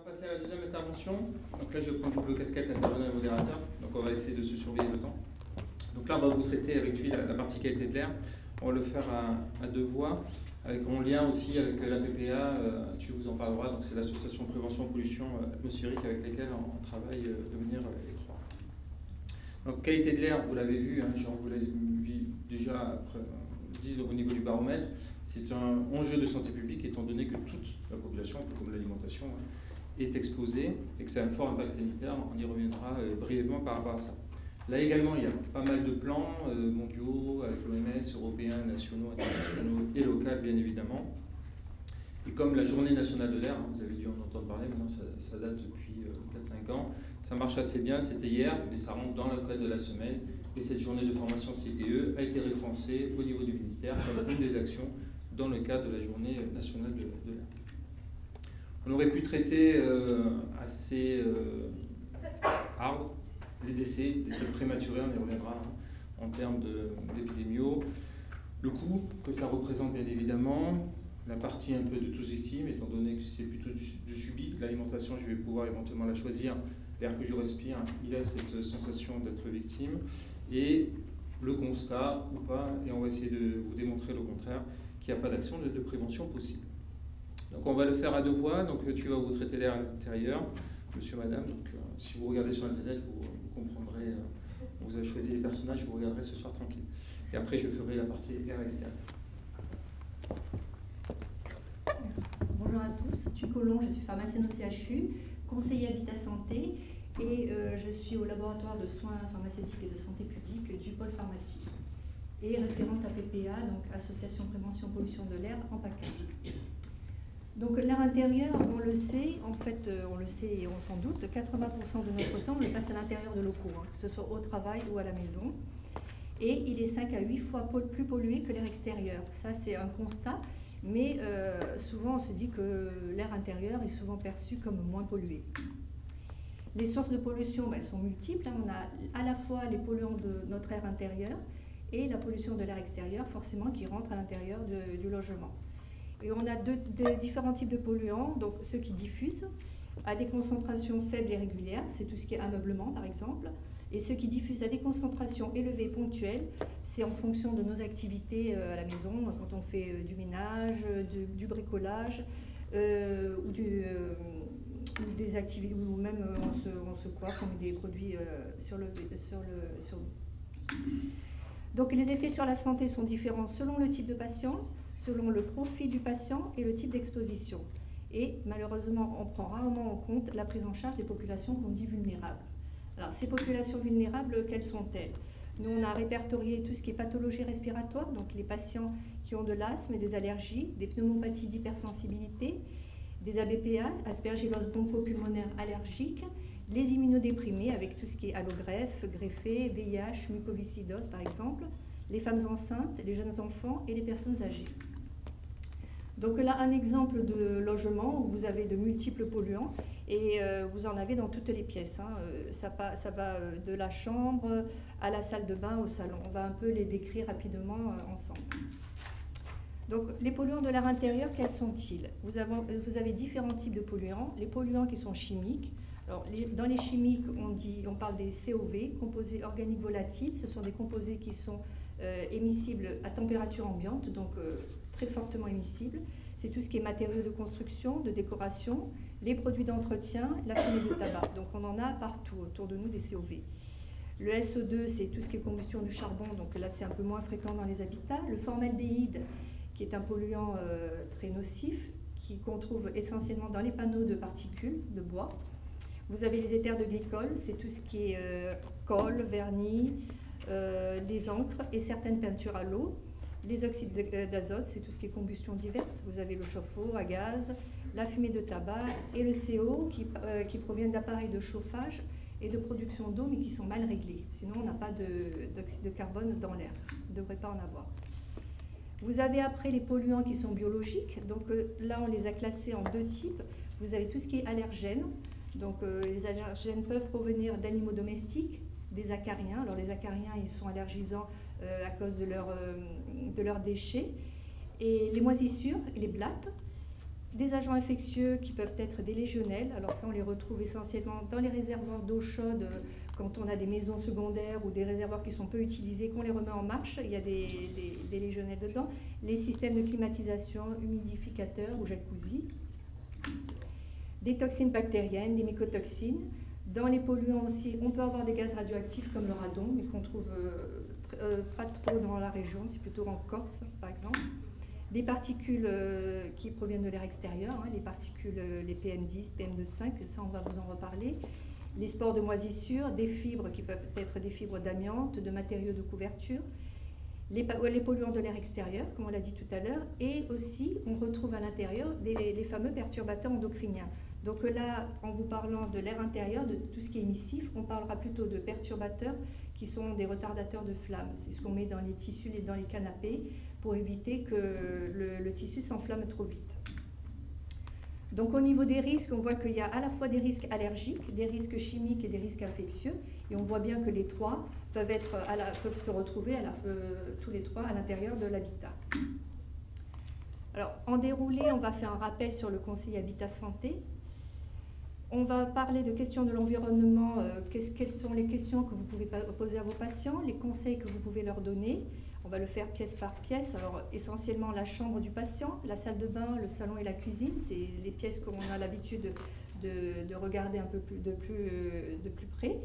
va passer à la deuxième intervention. Donc là, je vais prendre double casquette, intervenant et modérateur. Donc on va essayer de se surveiller le temps. Donc là, on va vous traiter avec lui la partie qualité de l'air. On va le faire à deux voix, avec mon lien aussi avec la PPA, tu vous en parleras. Donc c'est l'association prévention pollution atmosphérique avec laquelle on travaille de manière étroite. Donc qualité de l'air, vous l'avez vu, genre vous l'avez vu déjà après, dit au niveau du baromètre. C'est un enjeu de santé publique étant donné que toute la population, un peu comme l'alimentation, est exposée et que c'est un fort impact sanitaire. On y reviendra brièvement par rapport à ça. Là également, il y a pas mal de plans mondiaux avec l'OMS, européens, nationaux, internationaux et locaux, bien évidemment. Et comme la journée nationale de l'air, vous avez dû en entendre parler, maintenant ça date depuis 4-5 ans, ça marche assez bien, c'était hier, mais ça rentre dans le cadre de la semaine. Et cette journée de formation CTE a été référencée au niveau du ministère comme une des actions dans le cadre de la journée nationale de l'air. On aurait pu traiter assez hard les décès prématurés, on y reviendra en termes d'épidémiaux. Le coût que ça représente bien évidemment, la partie un peu de tous victimes, étant donné que c'est plutôt du subi. L'alimentation, je vais pouvoir éventuellement la choisir. L'air que je respire, il a cette sensation d'être victime. Et le constat ou pas, et on va essayer de vous démontrer le contraire, qu'il n'y a pas d'action de prévention possible. Donc on va le faire à deux voix, donc tu vas vous traiter l'air intérieur, monsieur, madame, donc si vous regardez sur internet, vous comprendrez, on vous a choisi les personnages, vous regarderez ce soir tranquille. Et après je ferai la partie air extérieur. Bonjour à tous, Thuy Collomb, je suis pharmacienne au CHU, conseiller Habitat Santé et je suis au laboratoire de soins pharmaceutiques et de santé publique du pôle pharmacie et référente à PPA, donc Association Prévention Pollution de l'air en PACAG. Donc l'air intérieur, on le sait, en fait on le sait et on s'en doute, 80% de notre temps on le passe à l'intérieur de locaux, que ce soit au travail ou à la maison. Et il est 5 à 8 fois plus pollué que l'air extérieur. Ça c'est un constat, mais souvent on se dit que l'air intérieur est souvent perçu comme moins pollué. Les sources de pollution, elles sont multiples. On a à la fois les polluants de notre air intérieur et la pollution de l'air extérieur, forcément, qui rentre à l'intérieur du logement. Et on a différents types de polluants, donc ceux qui diffusent à des concentrations faibles et régulières, c'est tout ce qui est ameublement par exemple, et ceux qui diffusent à des concentrations élevées et ponctuelles, c'est en fonction de nos activités à la maison, quand on fait du ménage, du bricolage, ou des activités, ou même on se coiffe, on met des produits Donc les effets sur la santé sont différents selon le type de patient, selon le profil du patient et le type d'exposition. Et malheureusement, on prend rarement en compte la prise en charge des populations qu'on dit vulnérables. Alors ces populations vulnérables, quelles sont-elles? Nous, on a répertorié tout ce qui est pathologie respiratoire, donc les patients qui ont de l'asthme et des allergies, des pneumopathies d'hypersensibilité, des ABPA, aspergillose bronchopulmonaire allergique, les immunodéprimés avec tout ce qui est allogreffe, greffé, VIH, mucoviscidose par exemple, les femmes enceintes, les jeunes enfants et les personnes âgées. Donc là, un exemple de logement où vous avez de multiples polluants et vous en avez dans toutes les pièces. Ça va de la chambre à la salle de bain, au salon. On va un peu les décrire rapidement ensemble. Donc les polluants de l'air intérieur, quels sont-ils? Vous avez différents types de polluants. Les polluants qui sont chimiques. Alors, dans les chimiques, on parle des COV, composés organiques volatiles. Ce sont des composés qui sont émissibles à température ambiante, donc très fortement émissibles. C'est tout ce qui est matériaux de construction, de décoration, les produits d'entretien, la fumée de tabac. Donc on en a partout autour de nous des COV. Le SO2, c'est tout ce qui est combustion du charbon, donc là c'est un peu moins fréquent dans les habitats. Le formaldéhyde, qui est un polluant très nocif, qu'on trouve essentiellement dans les panneaux de particules de bois. Vous avez les éthers de glycol, c'est tout ce qui est colle, vernis, les encres et certaines peintures à l'eau. Les oxydes d'azote, c'est tout ce qui est combustion diverse. Vous avez le chauffe-eau à gaz, la fumée de tabac et le CO qui proviennent d'appareils de chauffage et de production d'eau, mais qui sont mal réglés. Sinon, on n'a pas d'oxyde de carbone dans l'air. On ne devrait pas en avoir. Vous avez après les polluants qui sont biologiques. Donc là, on les a classés en deux types. Vous avez tout ce qui est allergène. Donc les allergènes peuvent provenir d'animaux domestiques, des acariens. Alors les acariens, ils sont allergisants à cause de leurs déchets. Et les moisissures et les blattes. Des agents infectieux qui peuvent être des légionnelles. Alors ça, on les retrouve essentiellement dans les réservoirs d'eau chaude, quand on a des maisons secondaires ou des réservoirs qui sont peu utilisés, qu'on les remet en marche, il y a des légionnelles dedans. Les systèmes de climatisation, humidificateurs ou jacuzzi. Des toxines bactériennes, des mycotoxines. Dans les polluants aussi, on peut avoir des gaz radioactifs comme le radon, mais qu'on trouve pas trop dans la région, c'est plutôt en Corse par exemple. Des particules qui proviennent de l'air extérieur, hein, les particules, les PM10, PM2,5, ça on va vous en reparler. Les spores de moisissure, des fibres qui peuvent être des fibres d'amiante, de matériaux de couverture, les polluants de l'air extérieur, comme on l'a dit tout à l'heure, et aussi on retrouve à l'intérieur les fameux perturbateurs endocriniens. Donc là, en vous parlant de l'air intérieur, de tout ce qui est émissif, on parlera plutôt de perturbateurs qui sont des retardateurs de flamme. C'est ce qu'on met dans les tissus et dans les canapés pour éviter que le tissu s'enflamme trop vite. Donc au niveau des risques, on voit qu'il y a à la fois des risques allergiques, des risques chimiques et des risques infectieux. Et on voit bien que les trois peuvent se retrouver tous les trois à l'intérieur de l'habitat. Alors en déroulé, on va faire un rappel sur le conseil Habitat Santé. On va parler de questions de l'environnement, quelles sont les questions que vous pouvez poser à vos patients, les conseils que vous pouvez leur donner. On va le faire pièce par pièce. Alors essentiellement la chambre du patient, la salle de bain, le salon et la cuisine, c'est les pièces qu'on a l'habitude de regarder un peu de plus près.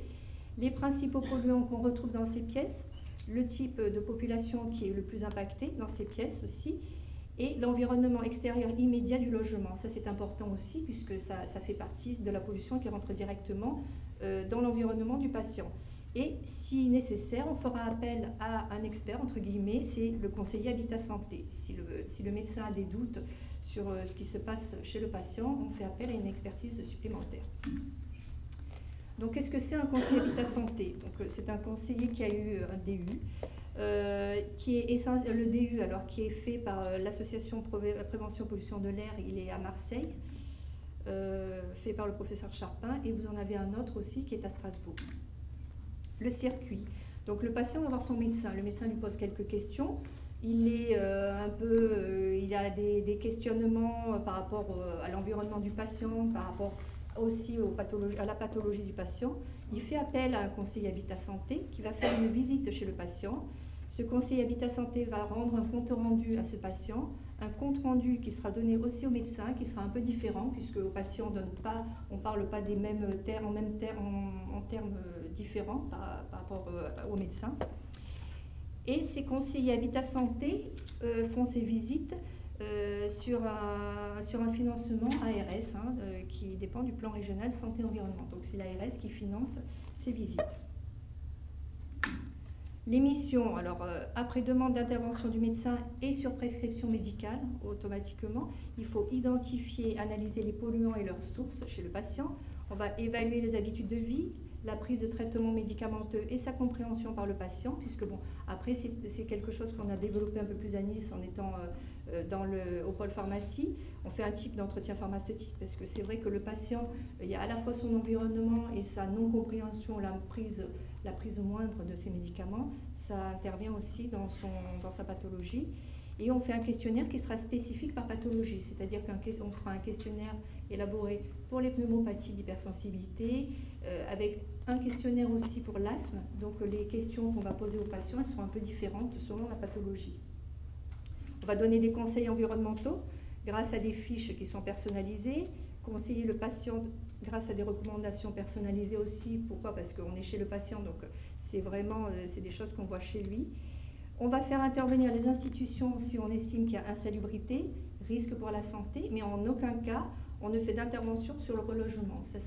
Les principaux polluants qu'on retrouve dans ces pièces, le type de population qui est le plus impacté dans ces pièces aussi, et l'environnement extérieur immédiat du logement. Ça, c'est important aussi, puisque ça fait partie de la pollution qui rentre directement dans l'environnement du patient. Et si nécessaire, on fera appel à un expert, entre guillemets, c'est le conseiller Habitat Santé. Si le médecin a des doutes sur ce qui se passe chez le patient, on fait appel à une expertise supplémentaire. Donc, qu'est-ce que c'est un conseiller Habitat Santé? C'est un conseiller qui a eu un DU, qui est le DU, alors, qui est fait par l'association Prévention Pollution de l'air, il est à Marseille, fait par le professeur Charpin, et vous en avez un autre aussi qui est à Strasbourg. Le circuit. Donc le patient va voir son médecin. Le médecin lui pose quelques questions. Il est il a des questionnements par rapport à l'environnement du patient, par rapport aussi à la pathologie du patient. Il fait appel à un conseiller Habitat Santé qui va faire une visite chez le patient. Ce conseiller Habitat Santé va rendre un compte rendu à ce patient, un compte rendu qui sera donné aussi au médecin, qui sera un peu différent, puisque au patient on ne parle pas des mêmes termes, en termes différents par rapport au médecin. Et ces conseillers Habitat Santé font ces visites sur un financement ARS, qui dépend du plan régional santé-environnement. Donc c'est l'ARS qui finance ces visites. Les missions, alors après demande d'intervention du médecin et sur prescription médicale, automatiquement, il faut identifier, analyser les polluants et leurs sources chez le patient. On va évaluer les habitudes de vie, la prise de traitement médicamenteux et sa compréhension par le patient, puisque bon, après c'est quelque chose qu'on a développé un peu plus à Nice en étant au pôle pharmacie. On fait un type d'entretien pharmaceutique, parce que c'est vrai que le patient, il y a à la fois son environnement et sa non-compréhension, la prise moindre de ses médicaments, ça intervient aussi dans sa pathologie. Et on fait un questionnaire qui sera spécifique par pathologie, c'est-à-dire qu'on fera un questionnaire élaboré pour les pneumopathies d'hypersensibilité, avec un questionnaire aussi pour l'asthme. Donc les questions qu'on va poser aux patients, elles sont un peu différentes selon la pathologie. On va donner des conseils environnementaux grâce à des fiches qui sont personnalisées, conseiller le patient grâce à des recommandations personnalisées aussi. Pourquoi? Parce qu'on est chez le patient, donc c'est des choses qu'on voit chez lui. On va faire intervenir les institutions si on estime qu'il y a insalubrité, risque pour la santé, mais en aucun cas on ne fait d'intervention sur le relogement. Ça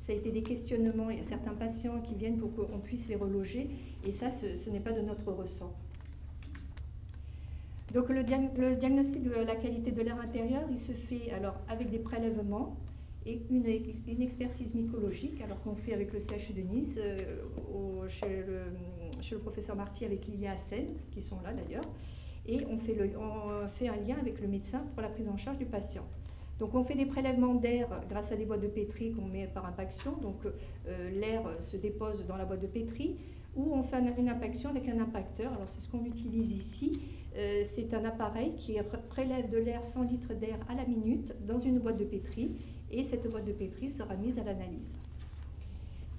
a été des questionnements. Il y a certains patients qui viennent pour qu'on puisse les reloger, et ça, ce n'est pas de notre ressort. Donc le diagnostic de la qualité de l'air intérieur, il se fait alors avec des prélèvements et une expertise mycologique, alors qu'on fait avec le CHU de Nice, chez le professeur Marty avec Lilia Hassen, qui sont là d'ailleurs, et on fait un lien avec le médecin pour la prise en charge du patient. Donc on fait des prélèvements d'air grâce à des boîtes de pétri qu'on met par impaction, donc l'air se dépose dans la boîte de pétri. ou on fait une impaction avec un impacteur. Alors c'est ce qu'on utilise ici. C'est un appareil qui prélève de l'air 100 litres d'air à la minute dans une boîte de pétri, et cette boîte de pétri sera mise à l'analyse.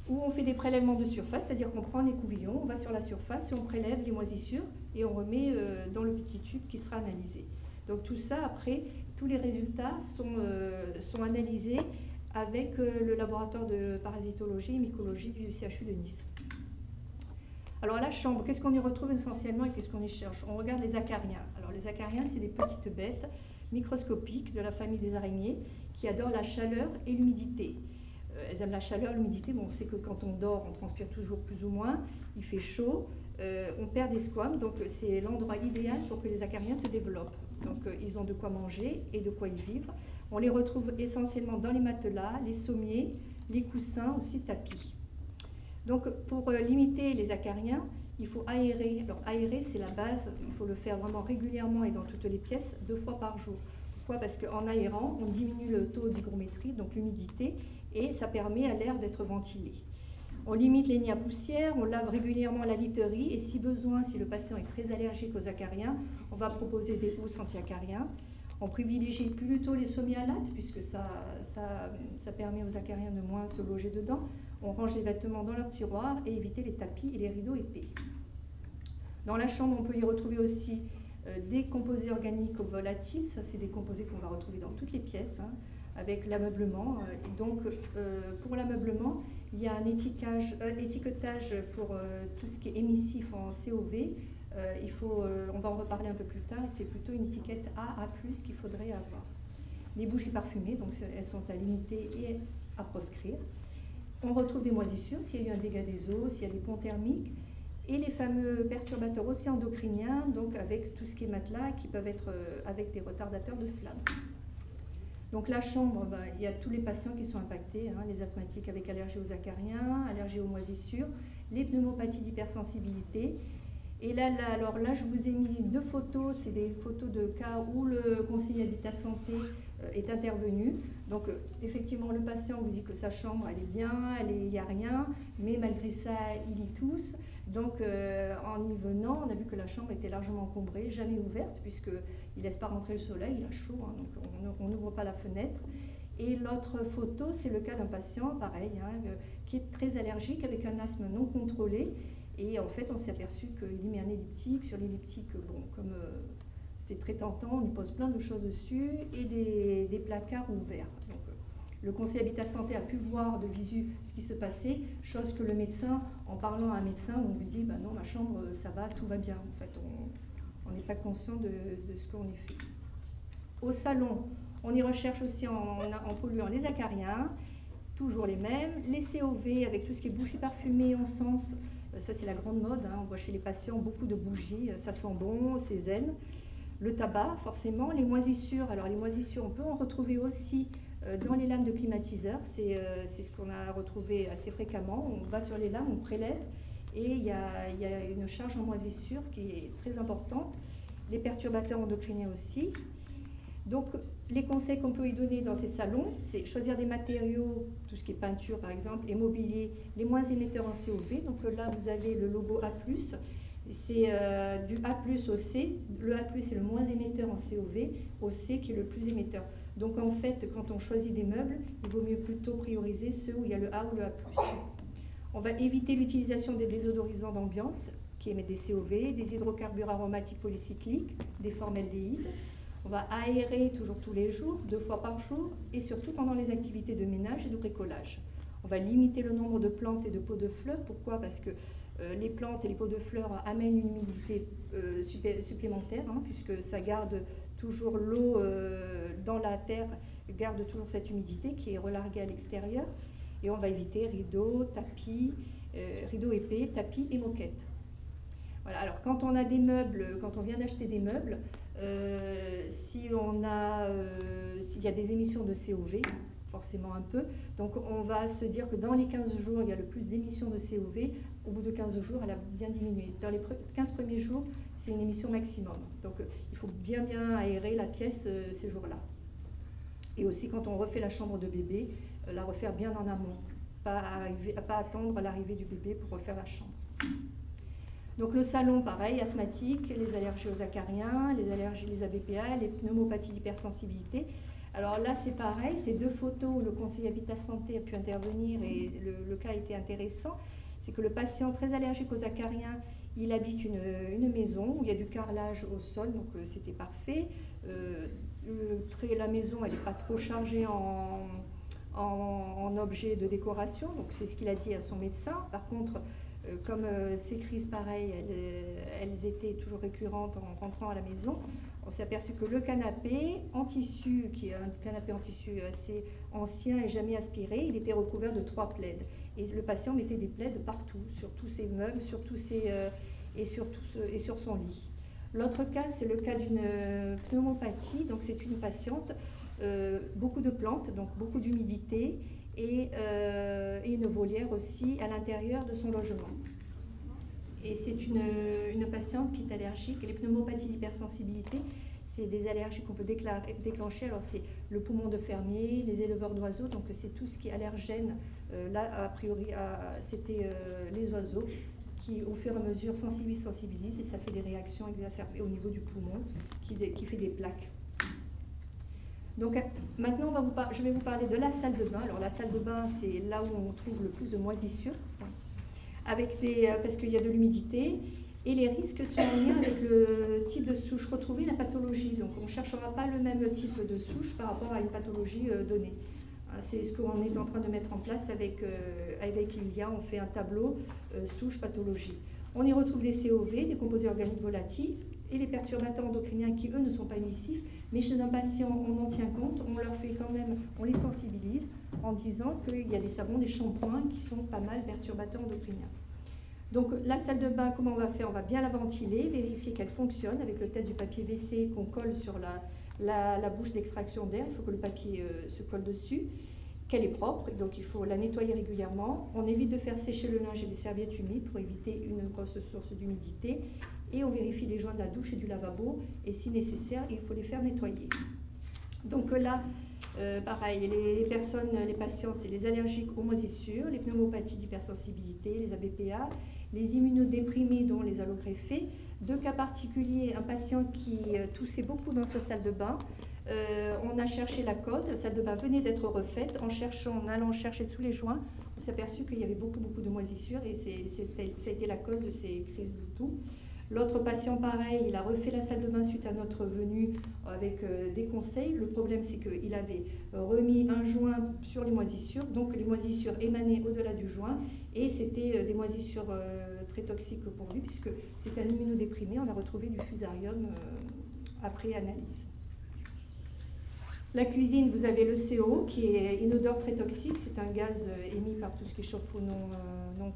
Ou on fait des prélèvements de surface, c'est-à-dire qu'on prend un écouvillon, on va sur la surface et on prélève les moisissures et on remet dans le petit tube qui sera analysé. Donc tout ça, après, tous les résultats sont analysés avec le laboratoire de parasitologie et mycologie du CHU de Nice. Alors à la chambre, qu'est-ce qu'on y retrouve essentiellement et qu'est-ce qu'on y cherche? On regarde les acariens. Alors les acariens, c'est des petites bêtes microscopiques de la famille des araignées qui adorent la chaleur et l'humidité. Elles aiment la chaleur, l'humidité. Bon, on sait que quand on dort, on transpire toujours plus ou moins, il fait chaud, on perd des squames, donc c'est l'endroit idéal pour que les acariens se développent. Donc ils ont de quoi manger et de quoi y vivre. On les retrouve essentiellement dans les matelas, les sommiers, les coussins, aussi tapis. Donc pour limiter les acariens, il faut aérer. Alors aérer, c'est la base, il faut le faire vraiment régulièrement et dans toutes les pièces, 2 fois par jour. Pourquoi? Parce qu'en aérant, on diminue le taux d'hygrométrie, donc l'humidité, et ça permet à l'air d'être ventilé. On limite les nids à poussière, on lave régulièrement la literie et si besoin, si le patient est très allergique aux acariens, on va proposer des housses anti-acariens. On privilégie plutôt les sommiers à latte puisque ça permet aux acariens de moins se loger dedans. On range les vêtements dans leur tiroir et éviter les tapis et les rideaux épais. Dans la chambre, on peut y retrouver aussi des composés organiques volatiles. Ça, c'est des composés qu'on va retrouver dans toutes les pièces, hein, avec l'ameublement. Donc, pour l'ameublement, il y a un étiquetage pour tout ce qui est émissif en COV. On va en reparler un peu plus tard. C'est plutôt une étiquette A+, qu'il faudrait avoir. Les bougies parfumées, donc elles sont à limiter et à proscrire. On retrouve des moisissures, s'il y a eu un dégât des eaux, s'il y a des ponts thermiques. Et les fameux perturbateurs aussi endocriniens, donc avec tout ce qui est matelas, qui peuvent être avec des retardateurs de flamme. Donc la chambre, il y a tous les patients qui sont impactés, hein, les asthmatiques avec allergie aux acariens, allergie aux moisissures, les pneumopathies d'hypersensibilité. Et là, je vous ai mis 2 photos, c'est des photos de cas où le conseiller Habitat Santé est intervenu. Donc effectivement, le patient vous dit que sa chambre, elle est bien, il n'y a rien, mais malgré ça, il y tousse. Donc en y venant, on a vu que la chambre était largement encombrée, jamais ouverte, puisqu'il ne laisse pas rentrer le soleil, il a chaud, hein, donc on n'ouvre pas la fenêtre. Et l'autre photo, c'est le cas d'un patient, pareil, hein, qui est très allergique avec un asthme non contrôlé. Et en fait, on s'est aperçu qu'il y met un elliptique. Sur l'elliptique, bon, comme c'est très tentant, on y pose plein de choses dessus et des placards ouverts. Donc, le conseiller Habitat Santé a pu voir de visu ce qui se passait, chose que le médecin, en parlant à un médecin, on lui dit non, ma chambre, ça va, tout va bien. En fait, on n'est pas conscient de ce qu'on y fait. Au salon, on y recherche aussi en polluant les acariens, toujours les mêmes, les COV avec tout ce qui est bougies parfumées, encens. Ça, c'est la grande mode, hein. On voit chez les patients beaucoup de bougies, ça sent bon, c'est zen. Le tabac, forcément. Les moisissures, alors les moisissures, on peut en retrouver aussi dans les lames de climatiseurs. C'est ce qu'on a retrouvé assez fréquemment. On va sur les lames, on prélève et il y a une charge en moisissure qui est très importante. Les perturbateurs endocriniens aussi. Donc, les conseils qu'on peut y donner dans ces salons, c'est choisir des matériaux, tout ce qui est peinture par exemple, et mobilier, les moins émetteurs en COV. Donc là, vous avez le logo A+, c'est du A+, au C. Le A+, c'est le moins émetteur en COV, au C qui est le plus émetteur. Donc en fait, quand on choisit des meubles, il vaut mieux plutôt prioriser ceux où il y a le A ou le A+. On va éviter l'utilisation des désodorisants d'ambiance, qui émettent des COV, des hydrocarbures aromatiques polycycliques, des formaldéhydes. On va aérer toujours tous les jours, 2 fois par jour, et surtout pendant les activités de ménage et de bricolage. On va limiter le nombre de plantes et de pots de fleurs. Pourquoi? Parce que les plantes et les pots de fleurs amènent une humidité supplémentaire, hein, puisque ça garde toujours l'eau dans la terre, garde toujours cette humidité qui est relarguée à l'extérieur. Et on va éviter rideaux, tapis, rideaux épais, tapis et moquettes. Voilà. Alors quand on a des meubles, quand on vient d'acheter des meubles, s'il y a des émissions de COV, forcément un peu, donc on va se dire que dans les 15 jours, il y a le plus d'émissions de COV, au bout de 15 jours, elle a bien diminué. Dans les 15 premiers jours, c'est une émission maximum. Donc il faut bien aérer la pièce ces jours-là. Et aussi quand on refait la chambre de bébé, la refaire bien en amont, pas attendre l'arrivée du bébé pour refaire la chambre. Donc le salon, pareil, asthmatique, les allergies aux acariens, les allergies, les ABPA, les pneumopathies d'hypersensibilité. Alors là, c'est pareil, c'est 2 photos où le conseiller Habitat Santé a pu intervenir et le cas a été intéressant. C'est que le patient très allergique aux acariens, il habite une maison où il y a du carrelage au sol, donc c'était parfait. La maison, elle n'est pas trop chargée en objets de décoration, donc c'est ce qu'il a dit à son médecin. Par contre, comme ces crises pareilles, elles étaient toujours récurrentes en rentrant à la maison, on s'est aperçu que le canapé en tissu, qui est un canapé en tissu assez ancien et jamais aspiré, il était recouvert de 3 plaids. Et le patient mettait des plaids partout, sur tous ses meubles, sur son lit. L'autre cas, c'est le cas d'une pneumopathie, donc c'est une patiente, beaucoup de plantes, donc beaucoup d'humidité, et une volière aussi à l'intérieur de son logement. Et c'est une patiente qui est allergique. Les pneumopathies d'hypersensibilité, c'est des allergies qu'on peut déclencher. Alors c'est le poumon de fermier, les éleveurs d'oiseaux, donc c'est tout ce qui est allergène. Là, a priori, c'était les oiseaux qui, au fur et à mesure, sensibilisent et ça fait des réactions exacerbées au niveau du poumon qui fait des plaques. Donc maintenant, je vais vous parler de la salle de bain. Alors la salle de bain, c'est là où on trouve le plus de moisissures, parce qu'il y a de l'humidité, et les risques sont en lien avec le type de souche retrouvée, la pathologie. Donc on ne cherchera pas le même type de souche par rapport à une pathologie donnée. C'est ce qu'on est en train de mettre en place avec Lilia. On fait un tableau souche pathologie. On y retrouve des COV, des composés organiques volatiles, et les perturbateurs endocriniens qui, eux, ne sont pas émissifs, mais chez un patient, on en tient compte, on les sensibilise en disant qu'il y a des savons, des shampoings qui sont pas mal perturbateurs endocriniens. Donc la salle de bain, comment on va faire? On va bien la ventiler, vérifier qu'elle fonctionne avec le test du papier WC qu'on colle sur la bouche d'extraction d'air. Il faut que le papier se colle dessus, qu'elle est propre, donc il faut la nettoyer régulièrement. On évite de faire sécher le linge et des serviettes humides pour éviter une grosse source d'humidité. Et on vérifie les joints de la douche et du lavabo, et si nécessaire, il faut les faire nettoyer. Donc là, pareil, les patients, c'est les allergiques aux moisissures, les pneumopathies d'hypersensibilité, les ABPA, les immunodéprimés dont les allogreffés. 2 cas particuliers, un patient qui toussait beaucoup dans sa salle de bain. On a cherché la cause, la salle de bain venait d'être refaite. En allant chercher sous les joints, on s'est aperçu qu'il y avait beaucoup de moisissures, et ça a été la cause de ces crises de toux. L'autre patient, pareil, il a refait la salle de bain suite à notre venue avec des conseils. Le problème, c'est qu'il avait remis un joint sur les moisissures, donc les moisissures émanaient au-delà du joint, et c'était des moisissures très toxiques pour lui, puisque c'est un immunodéprimé. On a retrouvé du fusarium après analyse. La cuisine, vous avez le CO, qui est une odeur très toxique. C'est un gaz émis par tout ce qui est chauffe-eau non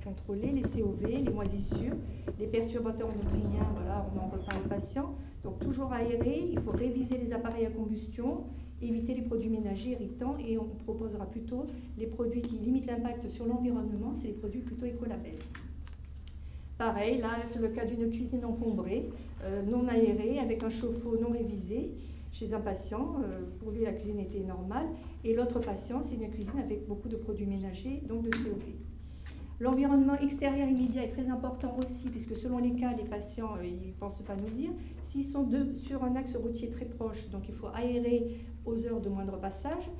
contrôlé, les COV, les moisissures, les perturbateurs endocriniens, voilà, on en reparle aux patients. Donc toujours aérer, il faut réviser les appareils à combustion, éviter les produits ménagers irritants, et on proposera plutôt les produits qui limitent l'impact sur l'environnement, c'est les produits plutôt écolabels. Pareil, là, c'est le cas d'une cuisine encombrée, non aérée, avec un chauffe-eau non révisé. Chez un patient, pour lui la cuisine était normale, et l'autre patient, c'est une cuisine avec beaucoup de produits ménagers, donc de COV. L'environnement extérieur immédiat est très important aussi, puisque selon les cas, les patients, ils ne pensent pas nous le dire, s'ils sont sur un axe routier très proche, donc il faut aérer aux heures de moindre passage.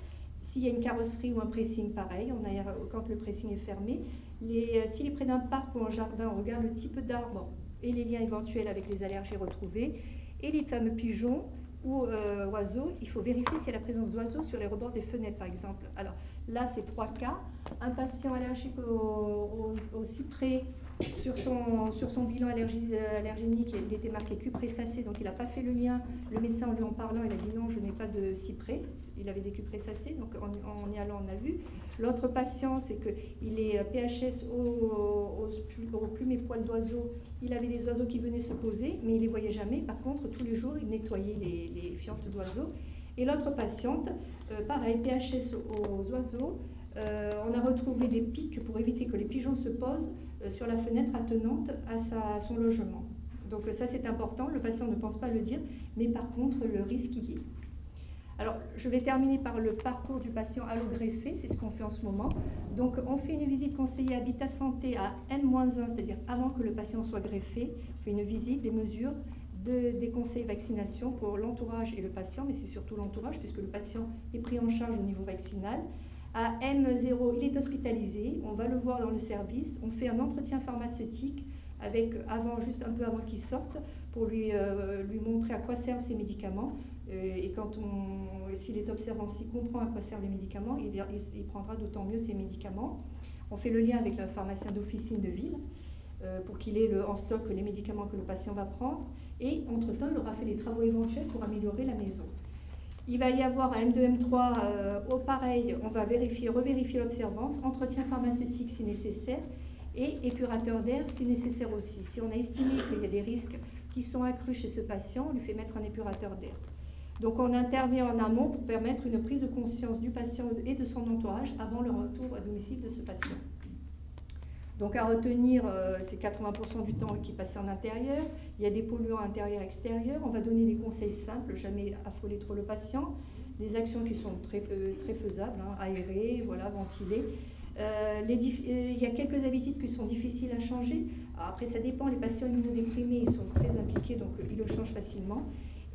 S'il y a une carrosserie ou un pressing, pareil, on aère quand le pressing est fermé. S'il est près d'un parc ou un jardin, on regarde le type d'arbre et les liens éventuels avec les allergies retrouvées, et les fameux pigeons ou oiseaux, il faut vérifier s'il y a la présence d'oiseaux sur les rebords des fenêtres, par exemple. Alors là, c'est 3 cas. Un patient allergique au cyprès, sur son bilan allergénique, il était marqué cupressacées, donc il n'a pas fait le lien. Le médecin, en lui en parlant, il a dit non, je n'ai pas de cyprès. Il avait des cupressacées, donc en y allant, on a vu. L'autre patient, c'est qu'il est PHS aux plumes et poils d'oiseaux. Il avait des oiseaux qui venaient se poser, mais il ne les voyait jamais. Par contre, tous les jours, il nettoyait les fientes d'oiseaux. Et l'autre patiente, pareil, PHS aux oiseaux. On a retrouvé des pics pour éviter que les pigeons se posent sur la fenêtre attenante à son logement. Donc ça, c'est important. Le patient ne pense pas le dire, mais par contre, le risque y est. Alors, je vais terminer par le parcours du patient allogreffé, c'est ce qu'on fait en ce moment. Donc, on fait une visite conseillée Habitat Santé à N-1, c'est-à-dire avant que le patient soit greffé. On fait une visite, des mesures, des conseils vaccination pour l'entourage et le patient, mais c'est surtout l'entourage, puisque le patient est pris en charge au niveau vaccinal. À M0, il est hospitalisé, on va le voir dans le service, on fait un entretien pharmaceutique juste un peu avant qu'il sorte, pour lui montrer à quoi servent ces médicaments. Et s'il est observant, s'il comprend à quoi servent les médicaments, il prendra d'autant mieux ces médicaments. On fait le lien avec le pharmacien d'officine de ville pour qu'il ait en stock les médicaments que le patient va prendre. Et entre-temps, il aura fait les travaux éventuels pour améliorer la maison. Il va y avoir un M2, M3, au pareil, on va revérifier l'observance, entretien pharmaceutique si nécessaire, et épurateur d'air si nécessaire aussi. Si on a estimé qu'il y a des risques qui sont accrus chez ce patient, on lui fait mettre un épurateur d'air. Donc on intervient en amont pour permettre une prise de conscience du patient et de son entourage avant le retour à domicile de ce patient. Donc à retenir, c'est 80% du temps qui passe en intérieur. Il y a des polluants intérieurs-extérieurs. On va donner des conseils simples, jamais affoler trop le patient. Des actions qui sont très faisables, hein, aérer, voilà, ventiler. Il y a quelques habitudes qui sont difficiles à changer. Alors après, ça dépend. Les patients immunodéprimés, ils sont très impliqués, donc ils le changent facilement.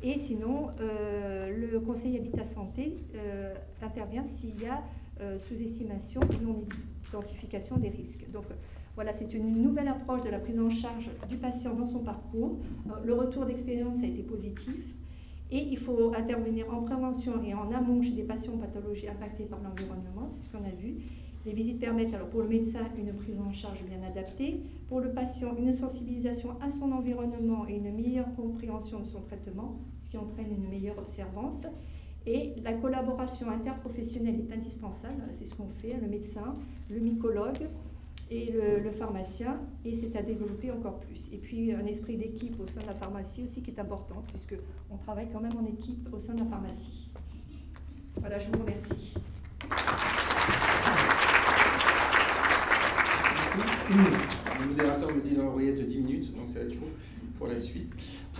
Et sinon, le conseil Habitat Santé intervient s'il y a sous-estimation ou non-identification des risques. Donc voilà, c'est une nouvelle approche de la prise en charge du patient dans son parcours. Le retour d'expérience a été positif et il faut intervenir en prévention et en amont chez des patients en pathologie impactés par l'environnement, c'est ce qu'on a vu. Les visites permettent alors pour le médecin une prise en charge bien adaptée, pour le patient une sensibilisation à son environnement et une meilleure compréhension de son traitement, ce qui entraîne une meilleure observance. Et la collaboration interprofessionnelle est indispensable, c'est ce qu'on fait, le médecin, le mycologue et le pharmacien, et c'est à développer encore plus. Et puis un esprit d'équipe au sein de la pharmacie aussi qui est important, puisqu'on travaille quand même en équipe au sein de la pharmacie. Voilà, je vous remercie. Le modérateur me dit dans l'oreillette 10 minutes, donc ça va être chaud pour la suite.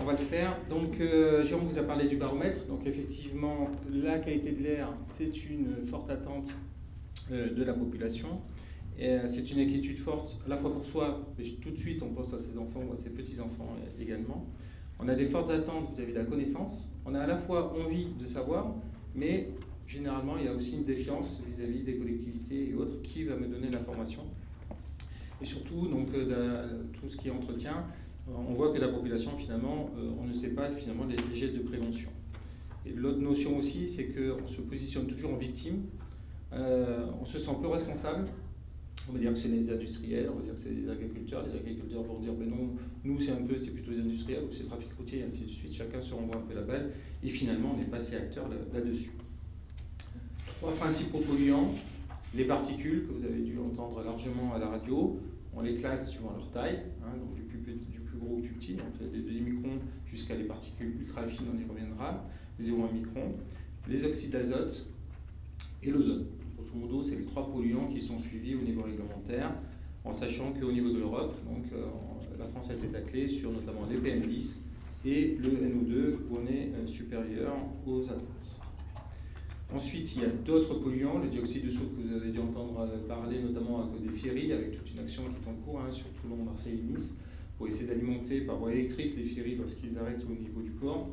On va le faire. Donc, Jérôme vous a parlé du baromètre. Donc, effectivement, la qualité de l'air, c'est une forte attente de la population. C'est une inquiétude forte, à la fois pour soi, mais tout de suite, on pense à ses enfants ou à ses petits-enfants également. On a des fortes attentes vis-à-vis de la connaissance. On a à la fois envie de savoir, mais généralement, il y a aussi une défiance vis-à-vis des collectivités et autres. Qui va me donner l'information? Et surtout, donc, tout ce qui est entretien, on voit que la population, finalement, on ne sait pas finalement les gestes de prévention. Et l'autre notion aussi, c'est qu'on se positionne toujours en victime. On se sent peu responsable. On va dire que c'est les industriels, on va dire que c'est les agriculteurs. Les agriculteurs vont dire, ben non, nous c'est plutôt les industriels, ou c'est le trafic routier, et ainsi de suite. Chacun se renvoie un peu la balle. Et finalement, on n'est pas assez acteur là-dessus. 3 principaux polluants. Les particules, que vous avez dû entendre largement à la radio, on les classe suivant leur taille, hein, donc du plus gros au plus petit, donc des 2 microns jusqu'à les particules ultra fines, on y reviendra, les 0,1 microns, les oxydes d'azote et l'ozone. Grosso modo, c'est les 3 polluants qui sont suivis au niveau réglementaire, en sachant qu'au niveau de l'Europe, la France a été taclée sur notamment les PM10 et le NO2, où on est supérieur aux attentes. Ensuite, il y a d'autres polluants, le dioxyde de soufre que vous avez dû entendre parler, notamment à cause des ferries, avec toute une action qui est en cours, hein, sur Toulon, Marseille et Nice, pour essayer d'alimenter par voie électrique les ferries lorsqu'ils arrêtent au niveau du port,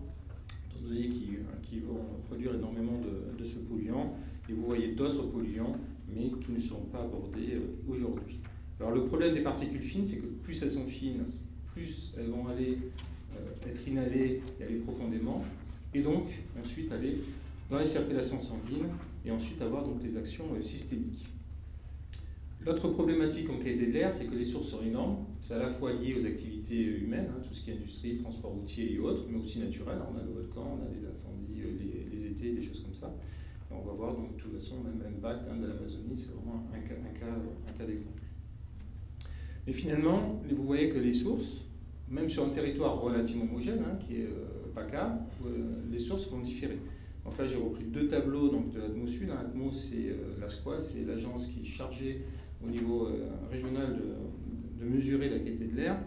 étant donné qu'ils vont produire énormément de ce polluant. Et vous voyez d'autres polluants, mais qui ne seront pas abordés aujourd'hui. Alors le problème des particules fines, c'est que plus elles sont fines, plus elles vont aller être inhalées et aller profondément, et donc ensuite aller dans les circulations sanguines, et ensuite avoir donc des actions systémiques. L'autre problématique en qualité de l'air, c'est que les sources sont énormes. C'est à la fois lié aux activités humaines, hein, tout ce qui est industrie, transport routier et autres, mais aussi naturel. On a le volcan, on a des incendies les étés, des choses comme ça. Et on va voir donc de toute façon même l'impact de l'Amazonie, c'est vraiment un cas d'exemple. Mais finalement, vous voyez que les sources, même sur un territoire relativement homogène, hein, qui est PACA, les sources vont différer. Donc là, j'ai repris 2 tableaux donc, de Atmos Sud. Atmos, c'est l'ASQUA, c'est l'agence qui est chargée au niveau régional de mesurer la qualité de l'air.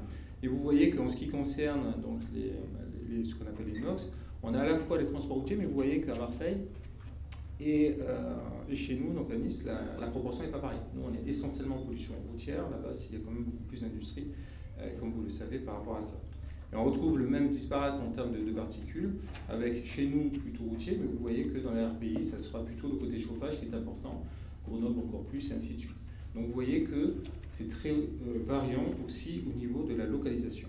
Et vous voyez qu'en ce qui concerne donc, ce qu'on appelle les NOx, On a à la fois les transports routiers, mais vous voyez qu'à Marseille et chez nous, donc à Nice, la proportion n'est pas pareille. Nous, on est essentiellement en pollution routière. Là-bas, il y a quand même beaucoup plus d'industrie, comme vous le savez, par rapport à ça. Et on retrouve le même disparate en termes de particules, avec chez nous plutôt routier, mais vous voyez que dans les RPI, ça sera plutôt le côté chauffage qui est important, Grenoble encore plus, et ainsi de suite. Donc vous voyez que c'est très variant aussi au niveau de la localisation.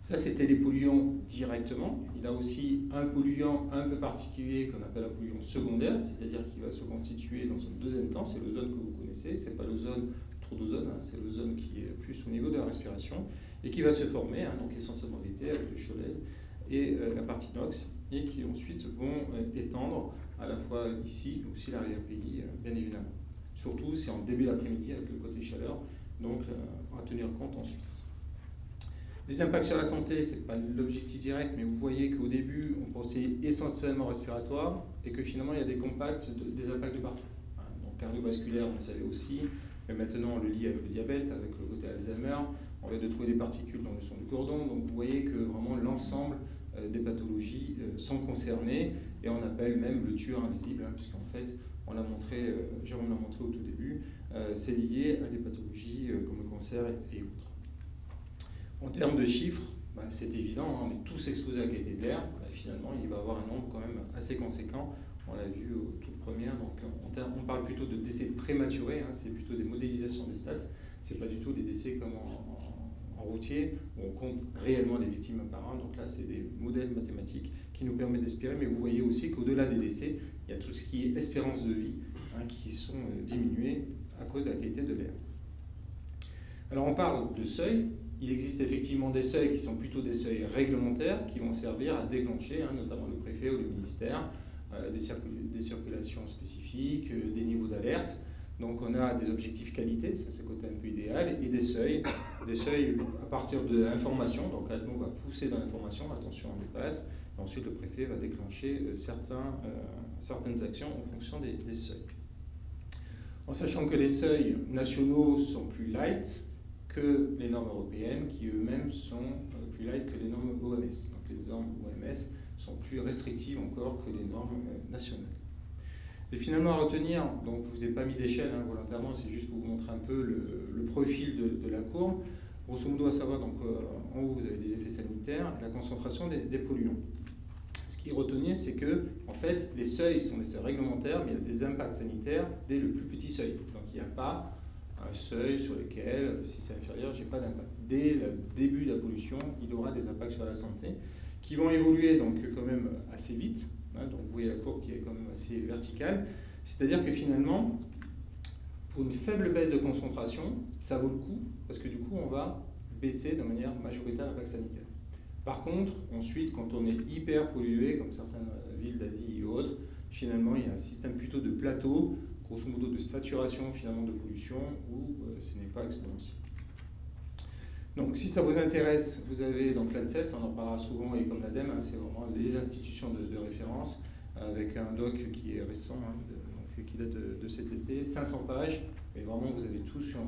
Ça, c'était les polluants directement. Il a aussi un polluant un peu particulier qu'on appelle un polluant secondaire, c'est-à-dire qu'il va se constituer dans un deuxième temps. C'est l'ozone que vous connaissez, c'est pas l'ozone trop d'ozone, hein, c'est l'ozone qui est plus au niveau de la respiration et qui va se former, hein, donc essentiellement l'été avec le soleil et la partie NOx, et qui ensuite vont étendre à la fois ici, mais aussi l'arrière-pays, bien évidemment. Surtout, c'est en début d'après-midi avec le côté chaleur, donc à tenir compte ensuite. Les impacts sur la santé, ce n'est pas l'objectif direct, mais vous voyez qu'au début, on pensait essentiellement respiratoire et que finalement, il y a des impacts de partout. Donc cardiovasculaire, on le savait aussi, mais maintenant, on le lie avec le diabète, avec le côté Alzheimer. On vient de trouver des particules dans le son du cordon, donc vous voyez que vraiment l'ensemble des pathologies sont concernées, et on appelle même le tueur invisible, hein, puisqu'en fait, on l'a montré, Jérôme l'a montré au tout début, c'est lié à des pathologies comme le cancer et autres. En termes de chiffres, c'est évident, hein, on est tous exposés à la qualité de l'air. Finalement, il va y avoir un nombre quand même assez conséquent. On l'a vu aux toutes premières. Donc, on parle plutôt de décès prématurés, hein, c'est plutôt des modélisations des stats. Ce n'est pas du tout des décès comme en routier, où on compte réellement les victimes un par un. Donc là, c'est des modèles mathématiques qui nous permettent d'espérer. Mais vous voyez aussi qu'au-delà des décès, il y a tout ce qui est espérance de vie, hein, qui sont diminuées à cause de la qualité de l'air. Alors, on parle de seuil. Il existe effectivement des seuils qui sont plutôt des seuils réglementaires qui vont servir à déclencher, hein, notamment le préfet ou le ministère, des circulations spécifiques, des niveaux d'alerte. Donc on a des objectifs qualité, ça c'est le côté un peu idéal, et des seuils à partir de l'information. Donc ADMO va pousser dans l'information, attention on dépasse, et ensuite le préfet va déclencher certaines actions en fonction des seuils. En sachant que les seuils nationaux sont plus light que les normes européennes, qui eux-mêmes sont plus light que les normes OMS. Donc les normes OMS sont plus restrictives encore que les normes nationales. Et finalement à retenir, donc je ne vous ai pas mis d'échelle hein, volontairement, c'est juste pour vous montrer un peu le profil de la courbe. Grosso modo à savoir, donc en haut vous avez des effets sanitaires et la concentration des polluants. Ce qui est retenu, c'est que en fait les seuils sont des seuils réglementaires, mais il y a des impacts sanitaires dès le plus petit seuil. Donc il n'y a pas un seuil sur lequel, si c'est inférieur, je n'ai pas d'impact. Dès le début de la pollution, il y aura des impacts sur la santé qui vont évoluer donc quand même assez vite. Hein, donc vous voyez la courbe qui est quand même assez verticale. C'est-à-dire que finalement, pour une faible baisse de concentration, ça vaut le coup parce que du coup, on va baisser de manière majoritaire l'impact sanitaire. Par contre, ensuite, quand on est hyper pollué, comme certaines villes d'Asie et autres, finalement, il y a un système plutôt de plateau, grosso modo de saturation finalement de pollution, où ce n'est pas exponentiel. Donc si ça vous intéresse, vous avez donc l'ANSES, on en parlera souvent, et comme l'ADEME, hein, c'est vraiment les institutions de référence, avec un doc qui est récent, hein, qui date de cet été, 500 pages, et vraiment vous avez tout sur